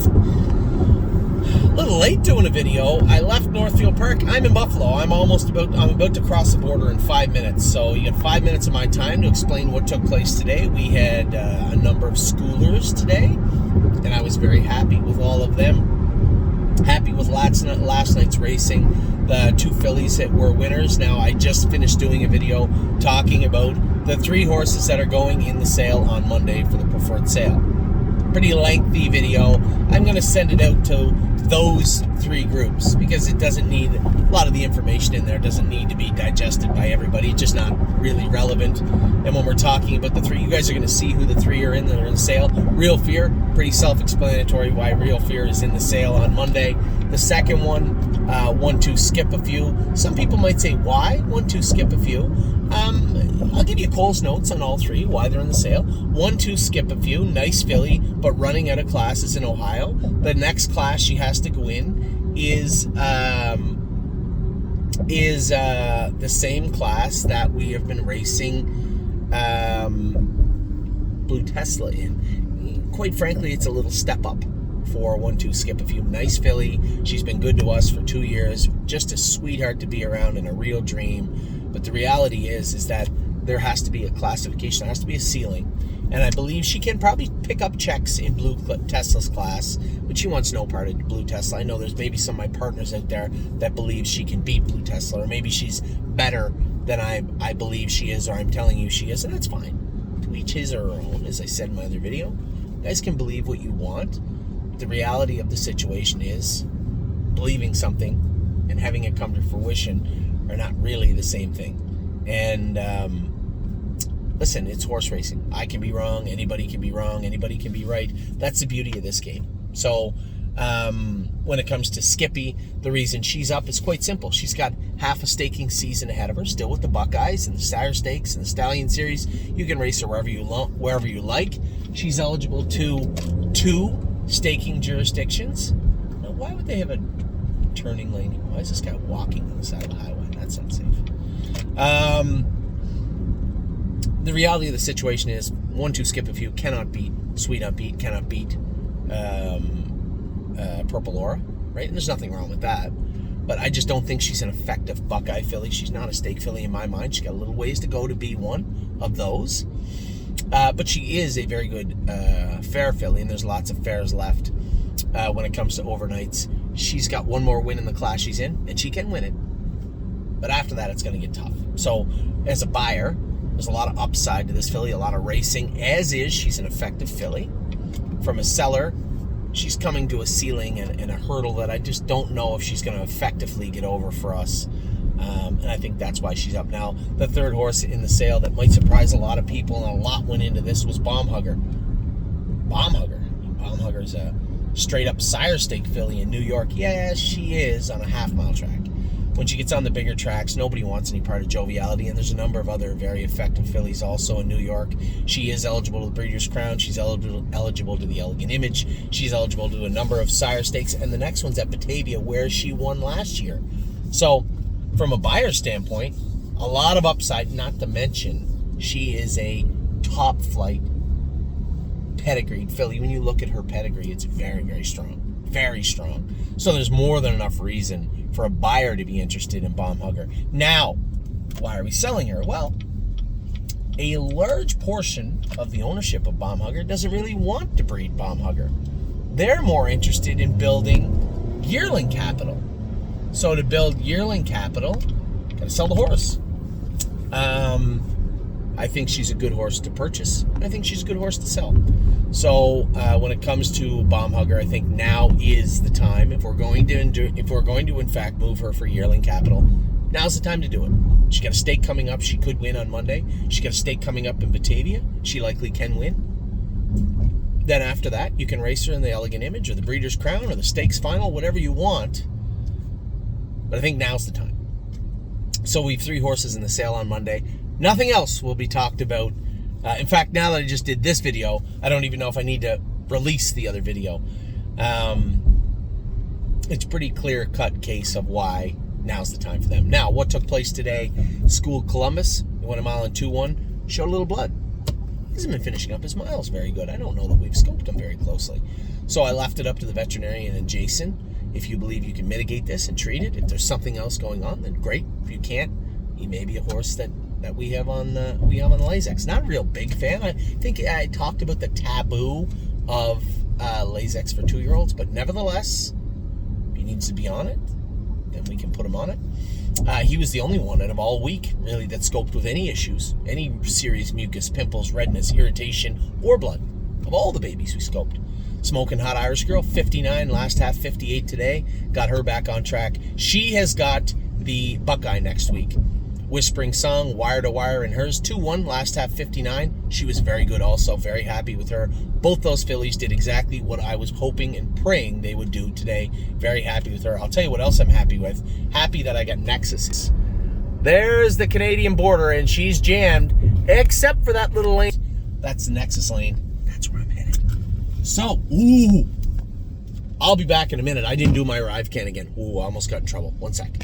A little late doing a video. I left Northfield Park. I'm in Buffalo. I'm about to cross the border in 5 minutes. So you get 5 minutes of my time to explain what took place today. We had a number of schoolers today, and I was very happy with all of them. Happy with last night's racing. The two fillies that were winners. Now, I just finished doing a video talking about the 3 horses that are going in the sale on Monday for the preferred sale. Pretty lengthy video. I'm going to send it out to those 3 groups because it doesn't need, a lot of the information in there doesn't need to be digested by everybody. It's just not really relevant. And when we're talking about the 3, you guys are going to see who the 3 are in that are in the sale. Real Fear, pretty self-explanatory why Real Fear is in the sale on Monday. The second one, 1-2 Skip a Few. Some people might say, why 1-2 Skip a Few? I'll give you Cole's notes on all 3, why they're in the sale. 1-2 Skip a Few, nice filly, but running out of classes in Ohio. The next class she has to go in is the same class that we have been racing Blue Tesla in. Quite frankly, it's a little step up for 1-2 Skip a Few. Nice filly. She's been good to us for 2 years. Just a sweetheart to be around and a real dream. But the reality is that there has to be a classification. There has to be a ceiling. And I believe she can probably pick up checks in Blue Tesla's class, but she wants no part of Blue Tesla. I know there's maybe some of my partners out there that believe she can beat Blue Tesla, or maybe she's better than I believe she is, or I'm telling you she is, and that's fine. To each his or her own, as I said in my other video. You guys can believe what you want. The reality of the situation is believing something and having it come to fruition are not really the same thing. And listen, it's horse racing. I can be wrong. Anybody can be wrong. Anybody can be right. That's the beauty of this game. So when it comes to Skippy, the reason she's up is quite simple. She's got half a staking season ahead of her, still with the Buckeyes and the Sire Stakes and the Stallion Series. You can race her wherever you like. She's eligible to 2 staking jurisdictions. Now, why would they have a turning lane? Why is this guy walking on the side of the highway? That's unsafe. The reality of the situation is 1-2 Skip a Few cannot beat Sweet Unbeat, cannot beat Purple Aura, right? And there's nothing wrong with that. But I just don't think she's an effective Buckeye filly. She's not a stake filly in my mind. She's got a little ways to go to be one of those. But she is a very good fair filly, and there's lots of fairs left when it comes to overnights. She's got one more win in the class she's in, and she can win it. But after that, it's going to get tough. So as a buyer, there's a lot of upside to this filly, a lot of racing, as is she's an effective filly. From a seller, she's coming to a ceiling and a hurdle that I just don't know if she's going to effectively get over for us. And I think that's why she's up now. The 3rd horse in the sale that might surprise a lot of people, and a lot went into this, was Bomb Hugger. Bomb Hugger's a straight-up Sire Stake filly in New York. Yes, she is on a half-mile track. When she gets on the bigger tracks, nobody wants any part of Joviality, and there's a number of other very effective fillies also in New York. She is eligible to the Breeders' Crown. She's eligible to the Elegant Image. She's eligible to a number of Sire Stakes, and the next one's at Batavia, where she won last year. So, from a buyer standpoint, a lot of upside, not to mention she is a top-flight pedigreed filly. When you look at her pedigree, it's very, very strong. Very strong. So there's more than enough reason for a buyer to be interested in Bomb Hugger. Now, why are we selling her? Well, a large portion of the ownership of Bomb Hugger doesn't really want to breed Bomb Hugger. They're more interested in building yearling capital. So to build yearling capital, gotta sell the horse. I think she's a good horse to purchase. I think she's a good horse to sell. So when it comes to Bomb Hugger, I think now is the time. If we're going to in fact move her for yearling capital, now's the time to do it. She got a stake coming up. She could win on Monday. She got a stake coming up in Batavia. She likely can win. Then after that, you can race her in the Elegant Image or the Breeders' Crown or the Stakes Final, whatever you want. But I think now's the time. So we have 3 horses in the sale on Monday. Nothing else will be talked about. In fact, now that I just did this video, I don't even know if I need to release the other video. It's pretty clear-cut case of why now's the time for them. Now, what took place today? School Columbus, he went a mile and 2-1, showed a little blood. He hasn't been finishing up his miles very good. I don't know that we've scoped him very closely. So I left it up to the veterinarian and Jason. If you believe you can mitigate this and treat it, if there's something else going on, then great. If you can't, he may be a horse that we have on the Lasix. Not a real big fan. I think I talked about the taboo of Lasix for 2-year-olds, but nevertheless, if he needs to be on it, then we can put him on it. He was the only one out of all week, really, that scoped with any issues, any serious mucus, pimples, redness, irritation, or blood. Of all the babies we scoped. Smoking Hot Irish Girl, 59, last half 58 today. Got her back on track. She has got the Buckeye next week. Whispering Song, Wire to Wire, and hers 2-1, last half 59. She was very good also, very happy with her. Both those fillies did exactly what I was hoping and praying they would do today. Very happy with her. I'll tell you what else I'm happy with. Happy that I got Nexus. There's the Canadian border, and she's jammed, except for that little lane. That's the Nexus lane. That's where I'm headed. So, I'll be back in a minute. I didn't do my arrive can again. I almost got in trouble. 1 sec.